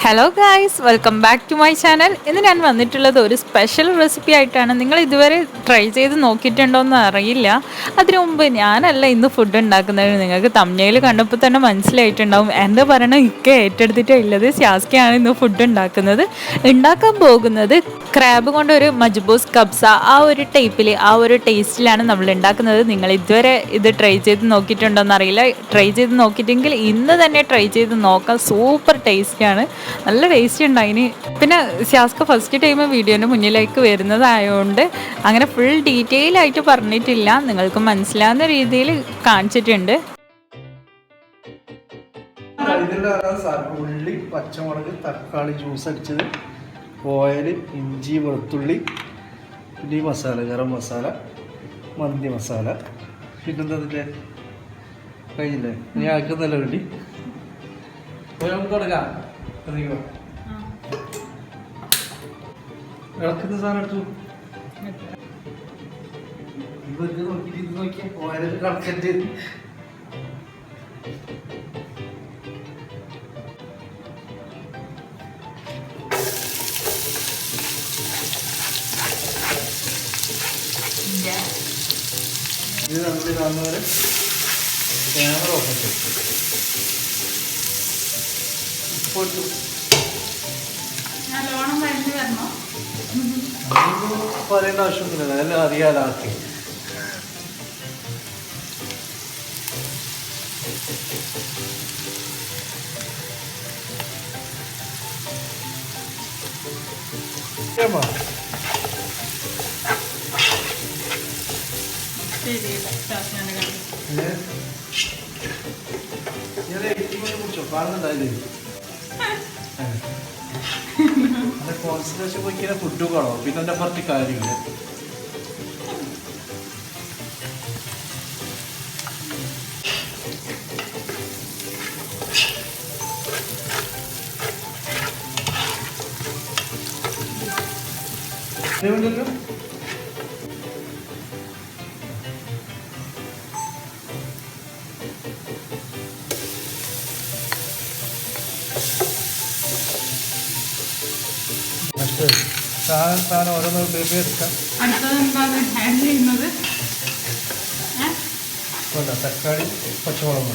Hello guys, welcome back to my channel. ഇന്ന് ഞാൻ വന്നിട്ടുള്ളത് ഒരു സ്പെഷ്യൽ റെസിപ്പി ആയിട്ടാണ്. നിങ്ങൾ ഇതുവരെ ട്രൈ ചെയ്ത് നോക്കിയിട്ടുണ്ടോ എന്ന് അറിയില്ല. അതിനു മുമ്പ് ഞാനല്ല ഇന്ന് ഫുഡ് ഉണ്ടാക്കുന്നത്. നിങ്ങൾക്ക് തമ്മിൽ കണ്ടപ്പോൾ തന്നെ മനസ്സിലായിട്ടുണ്ടാവും. എന്താ പറയണത്, ഇക്ക ഏറ്റെടുത്തിട്ടേ ഉള്ളത്. ശാസ്കയാണ് ഇന്ന് ഫുഡ് ഉണ്ടാക്കാൻ പോകുന്നത് ക്രാബ് കൊണ്ട് ഒരു മജ്ബൂസ് കബ്സ. ആ ഒരു ടൈപ്പിൽ, ആ ഒരു ടേസ്റ്റിലാണ് നമ്മൾ ഉണ്ടാക്കുന്നത്. നിങ്ങൾ ഇതുവരെ ഇത് ട്രൈ ചെയ്ത് നോക്കിയിട്ടുണ്ടോ എന്നറിയില്ല. ട്രൈ ചെയ്ത് നോക്കിയിട്ടെങ്കിൽ ഇന്ന് തന്നെ ട്രൈ ചെയ്ത് നോക്കാം. സൂപ്പർ ടേസ്റ്റിയാണ്, നല്ല ടേസ്റ്റ് ഉണ്ടായിന്. പിന്നെ ശാസ്ക ഫസ്റ്റ് ടൈം വീഡിയോൻ്റെ മുന്നിലേക്ക് വരുന്നതായതുകൊണ്ട് അങ്ങനെ ഫുൾ ഡീറ്റെയിൽ ആയിട്ട് പറഞ്ഞിട്ടില്ല, നിങ്ങൾക്ക് മനസ്സിലാവുന്ന രീതിയിൽ കാണിച്ചിട്ടുണ്ട്. ഉള്ളി, പച്ചമുളക്, തക്കാളി ജ്യൂസ് അടിച്ചത്, ഓയിൽ, ഇഞ്ചി, വെളുത്തുള്ളി, പിന്നെ ഈ മസാല, ഗരം മസാല, മന്തി മസാല, പിന്നെന്താ അതിൻ്റെ കഴിഞ്ഞില്ലേ? ഇനി ആക്കുന്നല്ലോ വേണ്ടി നമുക്ക് തുടങ്ങാം. ഇളക്കുന്ന സാധനം എടുത്തു നോക്കിയാൽ ഓയിലൊക്കെ കളക്കറ്റ്. ഇത് നമ്മൾ കാണുന്നവരെ ക്യാമറ ഓഫ് ആക്കി ഇപ്പോൾ പറയേണ്ട ആവശ്യമൊന്നുമില്ല, അതെല്ലാം അറിയാതെ ആക്കി. കുറിച്ചോ കാണുന്നുണ്ടായില്ലേ? കോൺസെൻട്രേഷൻ പോയി ഫുഡ് കാണോ, പിന്നെ എൻ്റെ പറഞ്ഞ കാര്യമില്ല. ല്ലോ സാധനം ഓരോന്ന് ബേബി എടുക്കാം. തക്കാളി, പച്ചമുളക്,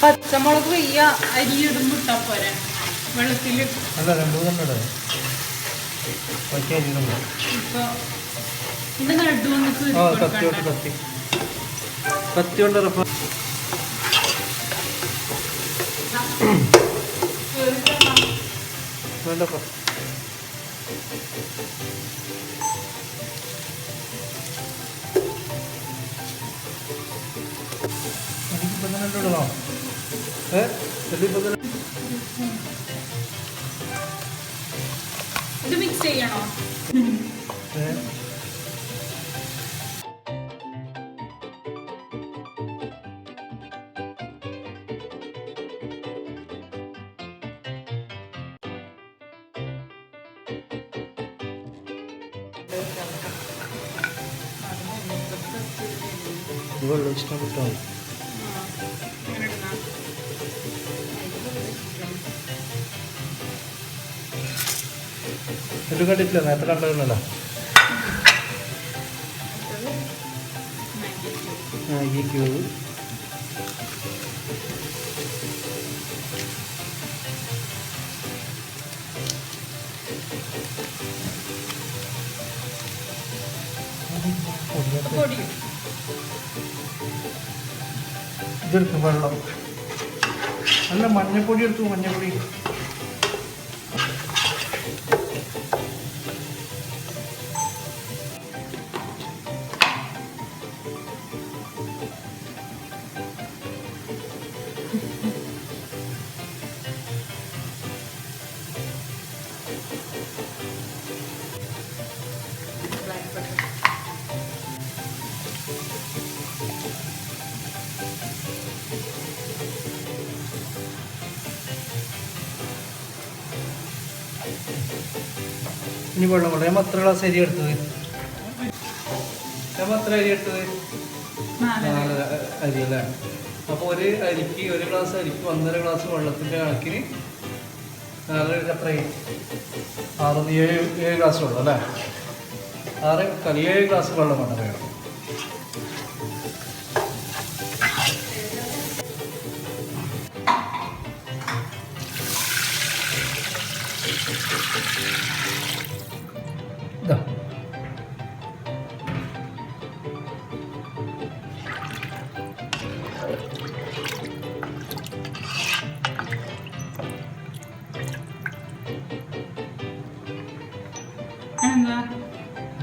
പച്ചമുളക് വയ്യ അരി ഇടുമ്പോ ഇട്ടാ പോരെ, വെള്ളത്തിൽ അല്ല 2 തന്നെ ഇടാം. ബാക്കി അരി ഇടുമ്പോ കത്തി കൊണ്ട് റഫ വേണ്ടപ്പോ. എനിക്കിപ്പം തന്നെ ഇടണോ? ഇത് മിക്സ് ചെയ്യണോ? വെള്ളം ഇഷ്ടപ്പെട്ടോ? ഇത് കണ്ടിട്ടില്ല, നേരത്തെ കണ്ടതല്ലോ. ഈ ക്യൂബ് ഇതെടുക്കും വെള്ളം. നല്ല മഞ്ഞപ്പൊടി എടുത്തു, മഞ്ഞപ്പൊടി. ഇനി വെള്ളം കൊണ്ട്. ഞാൻ എത്ര ഗ്ലാസ് അരി എടുത്തത്? ഞാൻ എത്ര അരി എടുത്തത്? 4 അരി അല്ലേ? അപ്പോൾ ഒരു അരിക്ക് 1 ഗ്ലാസ് അരിക്ക് 1.5 ഗ്ലാസ് വെള്ളത്തിൻ്റെ കണക്കിന് 4 എത്രയും 7 ഗ്ലാസ് വെള്ളം അല്ലേ? 7 ഗ്ലാസ് വെള്ളം വേണം.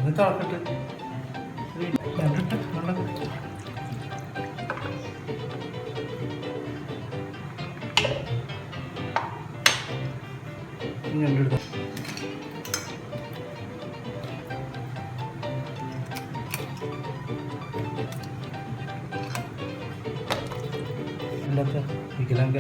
ഇതാ തിളക്കട്ടെ. വികലാംഗ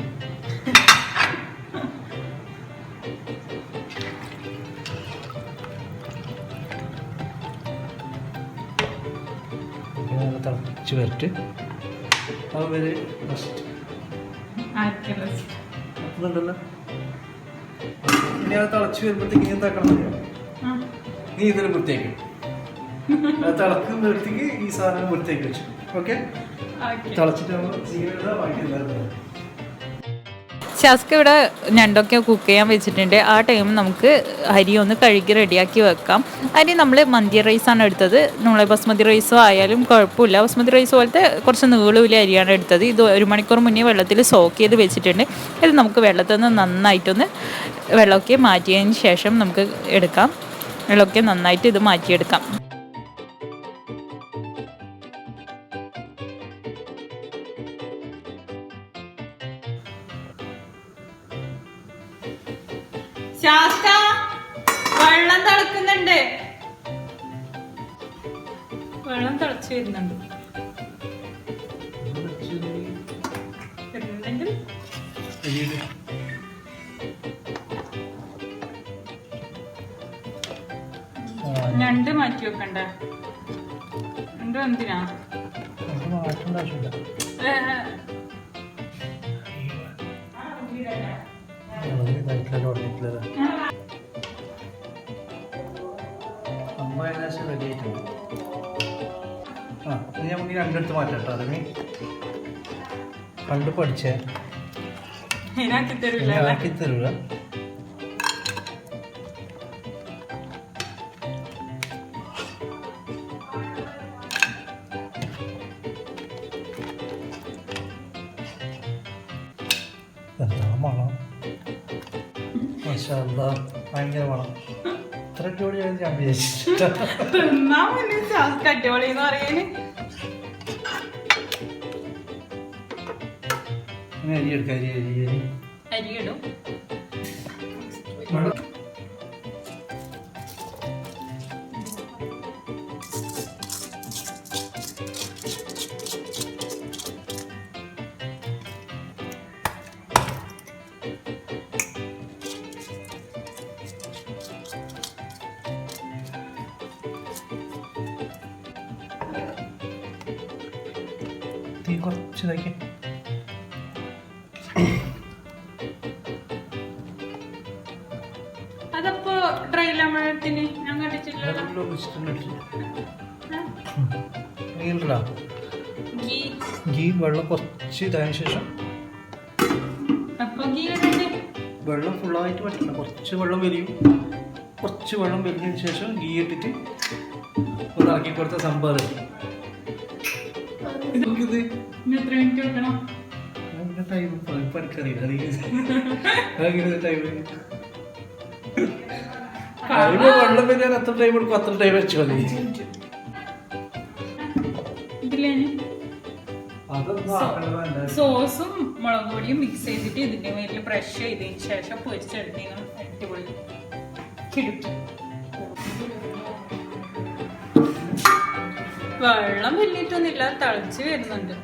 തിളച്ച് വരട്ട്. അതുവരെ ഉണ്ടല്ലോ. ഇനി അത് തിളച്ച് വരുമ്പോഴത്തേക്ക് എന്താക്കണം അറിയാം? നീ ഇതിന് വൃത്തിയാക്കി തിളക്കുമ്പോഴത്തേക്ക് ഈ സാധനം വൃത്തിയാക്കി വെച്ചു. ഓക്കെ, തിളച്ചിട്ട് ബാക്കി എല്ലാവരും ഷാസ്ക ഇവിടെ ഞണ്ടൊക്കെ കുക്ക് ചെയ്യാൻ വെച്ചിട്ടുണ്ട്. ആ ടൈം നമുക്ക് അരി ഒന്ന് കഴുകി റെഡിയാക്കി വെക്കാം. അരി നമ്മൾ മന്തി റൈസാണ് എടുത്തത്. നമ്മളെ ബസ്മതി റൈസോ ആയാലും കുഴപ്പമില്ല. ബസ്മതി റൈസ് പോലത്തെ കുറച്ച് നീളൂല അരിയാണ് എടുത്തത്. ഇത് 1 മണിക്കൂർ മുന്നേ വെള്ളത്തിൽ സോക്ക് ചെയ്ത് വെച്ചിട്ടുണ്ട്. ഇത് നമുക്ക് വെള്ളത്തിൽ നിന്ന് നന്നായിട്ടൊന്ന് വെള്ളമൊക്കെ മാറ്റിയതിന് ശേഷം നമുക്ക് എടുക്കാം. വെള്ളമൊക്കെ നന്നായിട്ട് ഇത് മാറ്റിയെടുക്കാം. ശാസ്ത വെള്ളം തിളക്കുന്നുണ്ട്. വെള്ളം തിളച്ചു വരുന്നുണ്ട്. ഞണ്ട് മാറ്റി വെക്കണ്ട. ഞണ്ട് എന്തിനാ? അമ്മ ഏകദേശം റെഡി ആയിട്ടുണ്ട്. ഇനി നമുക്ക് രണ്ടെടുത്ത് മാറ്റാം. അതിന് കണ്ട് പഠിച്ചേ ആക്കി തരൂല. എന്താ മണം? മാഷാഅല്ലാ, ഭയങ്കര മണം. ഇത്ര അടിപൊളിയായത് ഞാൻ വിചാരിച്ചിട്ടാ. അരി എടുക്കാം. അരി ഇടും. തീ കുറച്ച് ഇതാക്കി. അതപ്പോ ഡ്രൈ ലെമണിന് ഞാൻ കണ്ടിട്ടില്ലടാ. ഗീ വെള്ളം കുറച്ച് ഇതായതിനു ശേഷം വെള്ളം ഫുള്ളായിട്ട് പറ്റില്ല. കുറച്ച് വെള്ളം വലിയതിന് ശേഷം ഗീ ഇട്ടിട്ട് ഒന്ന് ഇറക്കി കൊടുത്ത സംഭവം. വെള്ളം വരാൻ എത്ര ടൈം എടുക്കും അത്ര ടൈം വെച്ചു മതി. സോസും മുളക് പൊടിയും മിക്സ് ചെയ്തിട്ട് ഇതിന്റെ മേലിൽ ബ്രഷ് ചെയ്തതിന് ശേഷം പൊരിച്ചെടുത്തീനും അടിപൊളി കിടുക്കി. വെള്ളം വലിയിട്ടൊന്നുമില്ല, തിളച്ച് വരുന്നുണ്ട്.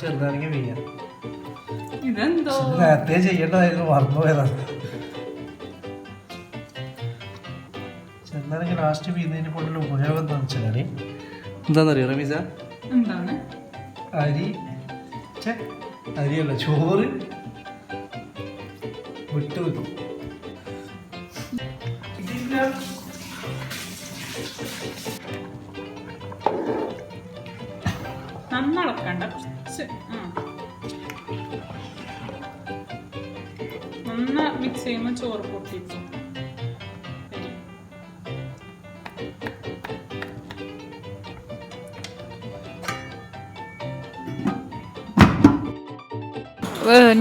ചെറുതാണെങ്കിൽ വീഴാം. ഇതെന്തോ നേരത്തെ ചെയ്യേണ്ടതായിരുന്നു, മറന്നുപോയതാണ്. എന്നാണെങ്കിൽ ലാസ്റ്റ് വീഴുന്നതിനെ കൊണ്ടുള്ള ഉപയോഗം എന്താണെന്ന് വെച്ചാൽ എന്താണെന്നറിയോ റമീസ? എന്താണ് അരി അരിയല്ല ചോറ് വിട്ട് വെക്കും. നന്നളക്കണ്ട നന്ന മിക്സ് ചെയ്യുമ്പോൾ ചോറ് പൊട്ടിച്ചു.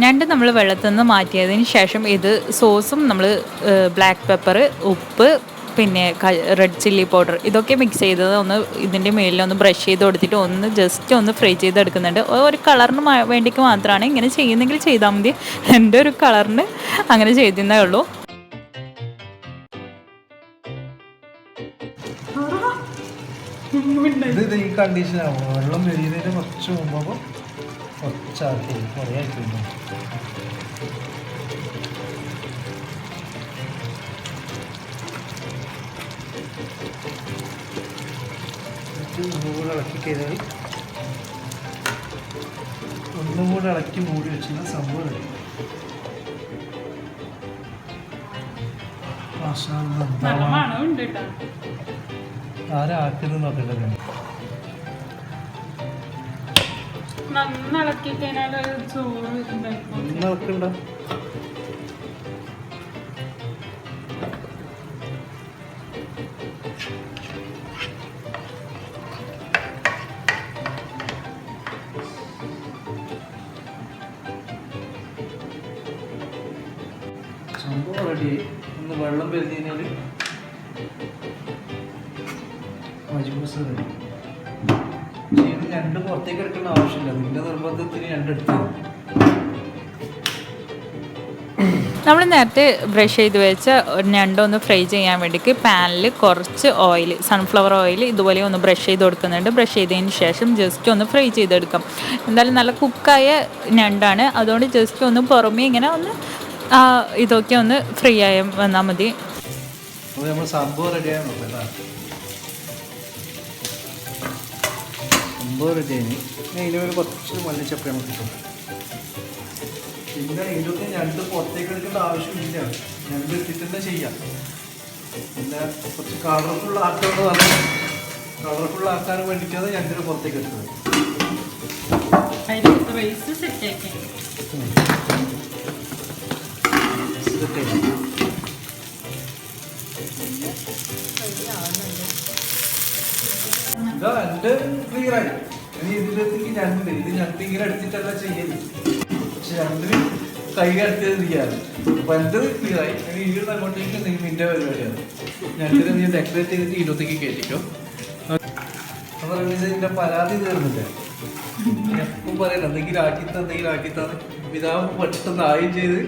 ഞണ്ട് നമ്മൾ വെള്ളത്തിൽ നിന്ന് മാറ്റിയതിന് ശേഷം ഇത് സോസും നമ്മൾ ബ്ലാക്ക് പെപ്പർ, ഉപ്പ്, പിന്നെ റെഡ് ചില്ലി പൗഡർ ഇതൊക്കെ മിക്സ് ചെയ്തത് ഒന്ന് ഇതിൻ്റെ മേലിലൊന്ന് ബ്രഷ് ചെയ്ത് കൊടുത്തിട്ട് ഒന്ന് ജസ്റ്റ് ഒന്ന് ഫ്രൈ ചെയ്തെടുക്കുന്നുണ്ട്. ഒരു കളറിന് വേണ്ടിക്ക് മാത്രമാണ് ഇങ്ങനെ ചെയ്യുന്നെങ്കിൽ ചെയ്താൽ മതി. എൻ്റെ ഒരു കളറിന് അങ്ങനെ ചെയ്തേ ഉള്ളൂ. ഇത് ഈ കണ്ടീഷനാണ്. വെള്ളം വെരിയുന്നതിന് കുറച്ച് മുമ്പ് കുറച്ചാക്കി കുറേ ആക്കി ഒന്നുകൂടെ ഇളക്കി കഴിഞ്ഞാൽ ഒന്നുകൂടെ ഇളക്കി മൂടി വെച്ചിരുന്ന സംഭവം റെഡി. ആരാക്കുന്നത് നോക്കട്ടെ. നോക്കണ്ട സംഭവം റെഡി. ഒന്ന് വെള്ളം പെരുതി കഴിഞ്ഞാൽ മജ്ബൂസ് റെഡി. ഇത് ഞണ്ട് പുറത്തേക്ക് എടുക്കേണ്ട ആവശ്യമില്ല. നിന്റെ നിർബന്ധത്തിന് ഞണ്ടെടുത്തു. നമ്മൾ നേരത്തെ ബ്രഷ് ചെയ്ത് വെച്ച ഞണ്ടൊന്ന് ഫ്രൈ ചെയ്യാൻ വേണ്ടിക്ക് പാനിൽ കുറച്ച് ഓയിൽ, സൺഫ്ലവർ ഓയിൽ ഇതുപോലെ ഒന്ന് ബ്രഷ് ചെയ്ത് കൊടുക്കുന്നുണ്ട്. ബ്രഷ് ചെയ്തതിന് ശേഷം ജസ്റ്റ് ഒന്ന് ഫ്രൈ ചെയ്തെടുക്കാം. എന്തായാലും നല്ല കുക്കായ ഞണ്ടാണ്, അതുകൊണ്ട് ജസ്റ്റ് ഒന്ന് പുറമേ ഇങ്ങനെ ഒന്ന് ഇതൊക്കെ ഒന്ന് ഫ്രൈ ആയി വന്നാൽ മതി. നമ്മൾ സംഭവം റെഡിയായി നോക്കാം. സംഭവം റെഡിയായി. ഇതിനൊരു കുറച്ച് മല്ലിച്ചപ്പയാണ് കിട്ടും. പിന്നെ ഇതിലൊക്കെ ഞണ്ട് പുറത്തേക്ക് എടുക്കേണ്ട ആവശ്യമില്ല. ഞണ്ട് ഇട്ടിട്ട് തന്നെ ചെയ്യാം. പിന്നെ കുറച്ച് കളർഫുൾ ആക്കാന്ന് പറഞ്ഞാൽ കളർഫുൾ ആക്കാൻ വേണ്ടിയിട്ടാണ് ഞണ്ടിന് പുറത്തേക്ക് എടുക്കുന്നത്. ഇതാ എൻ്റെ ക്ലിയറായി. ഇനി ഇതിലേക്ക് ഞണ്ട് ഞണ്ട് ഇങ്ങനെ എടുത്തിട്ടല്ല ചെയ്യല്. പക്ഷെ രണ്ടിന് കൈ കടത്തിയത് ചെയ്യാറ്. അപ്പൊ എൻ്റെ ക്ലിയറായി. ഇനി ഇരുന്ന് അങ്ങോട്ടേക്ക് നിന്റെ പരിപാടിയാണ്. ഞണ്ടിനെ നീ ഡെക്കറേറ്റ് ചെയ്തിട്ട് ഇരുപത്തേക്ക് കയറ്റിക്കോ. അപ്പൊ ഇതിന്റെ പരാതി തീർന്നില്ല. എപ്പം പറയല എന്തെങ്കിലും ആക്കിത്താന്ന് പിതാവ് പെട്ടെന്ന് ആയും ചെയ്ത്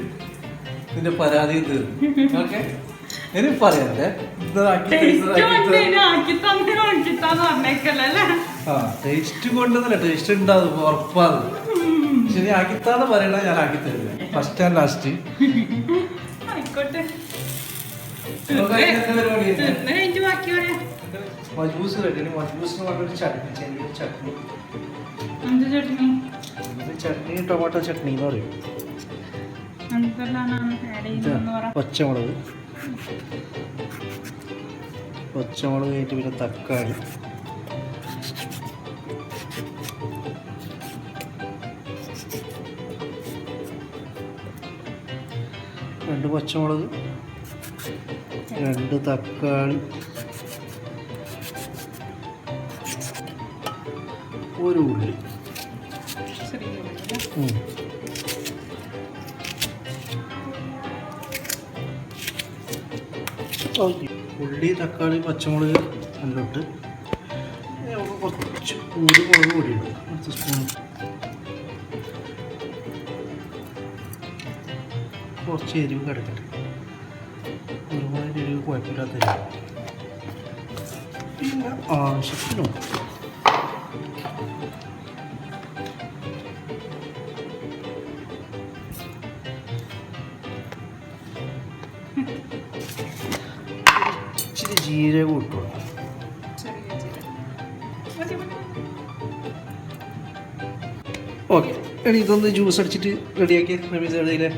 നിന്റെ പരാതി തീർന്നു. ഓക്കെ, ഇനി പറയണ്ടേ ടേസ്റ്റ് കൊണ്ടൊന്നല്ല, ടേസ്റ്റ് ഉണ്ടാവും ഉറപ്പാണ്. ശരി ആക്കിത്താന്ന് പറയണ ഞാൻ ആക്കി തരില്ല. First and last. മജ്ബൂസ് റെഡി. മജ്ബൂസിന് വേണ്ടൊരു ചട്നി, ചെറിയൊരു ചട്നി. ചട്നി ടൊമാറ്റോ ചട്നി എന്ന് പറയും. പച്ചമുളക് കഴിഞ്ഞിട്ട് പിന്നെ തക്കാളി, രണ്ട് പച്ചമുളക്, രണ്ട് തക്കാളി, ഒരു ഉള്ളി. ഉള്ളി, തക്കാളി, പച്ചമുളക് എല്ലാം ഇട്ട് കുറച്ച് മുളക് പൊടിയുണ്ട്, 10 സ്പൂൺ. കുറച്ച് എരിവ് കിടക്കട്ടെ. ഒരുപാട് എരിവ് കുഴപ്പമില്ലാത്ത എരിവ്. പിന്നെ ആവശ്യത്തിനും ഇച്ചിരി കുറച്ച് ജീരകം ഇട്ടോളൂ. ഓക്കെ, ഇനി ഇതൊന്ന് ജ്യൂസ് അടിച്ചിട്ട് റെഡിയാക്കിയ റമീസയിലെ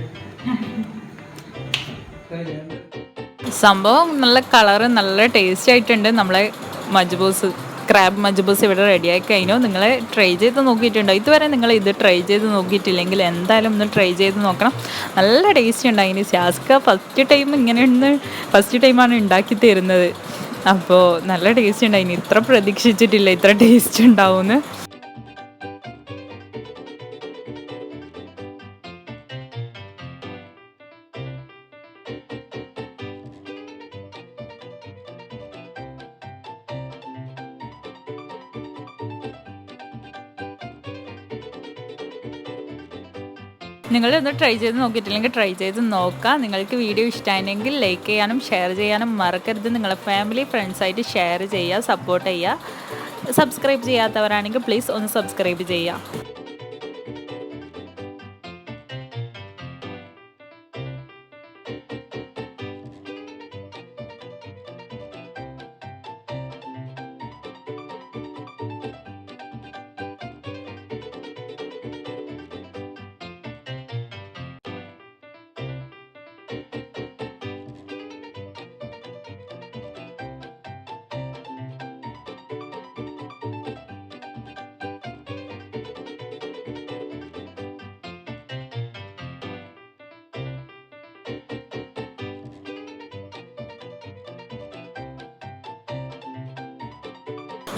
സംഭവം നല്ല കളറ് നല്ല ടേസ്റ്റ് ആയിട്ടുണ്ട്. നമ്മളെ മജ്ബൂസ് ക്രാബ് മജ്ബൂസ് ഇവിടെ റെഡിയാക്കി കഴിഞ്ഞു. നിങ്ങൾ ട്രൈ ചെയ്ത് നോക്കിയിട്ടുണ്ടോ? ഇതുവരെ നിങ്ങൾ ഇത് ട്രൈ ചെയ്ത് നോക്കിയിട്ടില്ലെങ്കിൽ എന്തായാലും ഒന്ന് ട്രൈ ചെയ്ത് നോക്കണം. നല്ല ടേസ്റ്റ് ഉണ്ട്. അതിന് ശാസ്ക ഫസ്റ്റ് ടൈമാണ് ഉണ്ടാക്കി തരുന്നത്. അപ്പോൾ നല്ല ടേസ്റ്റ് ഉണ്ട്. അതിന് ഇത്ര പ്രതീക്ഷിച്ചിട്ടില്ല ഇത്ര ടേസ്റ്റ് ഉണ്ടാവുമെന്ന്. നിങ്ങളൊന്ന് ട്രൈ ചെയ്ത് നോക്കിയിട്ടില്ലെങ്കിൽ ട്രൈ ചെയ്ത് നോക്കാം. നിങ്ങൾക്ക് വീഡിയോ ഇഷ്ടമായെങ്കിൽ ലൈക്ക് ചെയ്യാനും ഷെയർ ചെയ്യാനും മറക്കരുത്. നിങ്ങളെ ഫാമിലി ഫ്രണ്ട്സായിട്ട് ഷെയർ ചെയ്യുക, സപ്പോർട്ട് ചെയ്യുക. സബ്സ്ക്രൈബ് ചെയ്യാത്തവരാണെങ്കിൽ പ്ലീസ് ഒന്ന് സബ്സ്ക്രൈബ് ചെയ്യുക.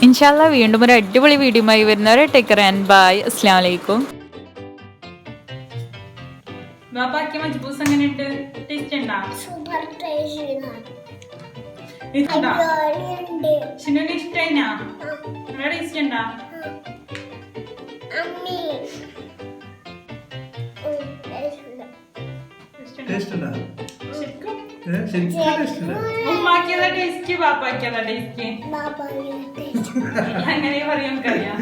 ഇൻഷാല്ലാ വീണ്ടും ഒരു അടിപൊളി വീഡിയോയുമായി വരുന്നവരെ ടേക്ക് കെയർ ആൻഡ് ബൈ. അസ്സലാമു അലൈക്കും. ബാപ്പാക്കി മജ്ബൂസ് എങ്ങനെയുണ്ട്? ടേസ്റ്റ് ഉണ്ടോ? Super taste. ഷിനുവിന് ഇഷ്ടായിനാ? നല്ല ടേസ്റ്റ് ഉണ്ടോ? അമ്മി ടേസ്റ്റ് ഉണ്ടോ? ശരിക്കും ശരിക്കും ടേസ്റ്റ് ഉണ്ടോ? ഉമ്മാക്കിയതാ ടേസ്റ്റ്, ബാപ്പാക്കിയതാ ടേസ്റ്റ്? ബാബാ അങ്ങനെ പറയാൻ കഴിയാം.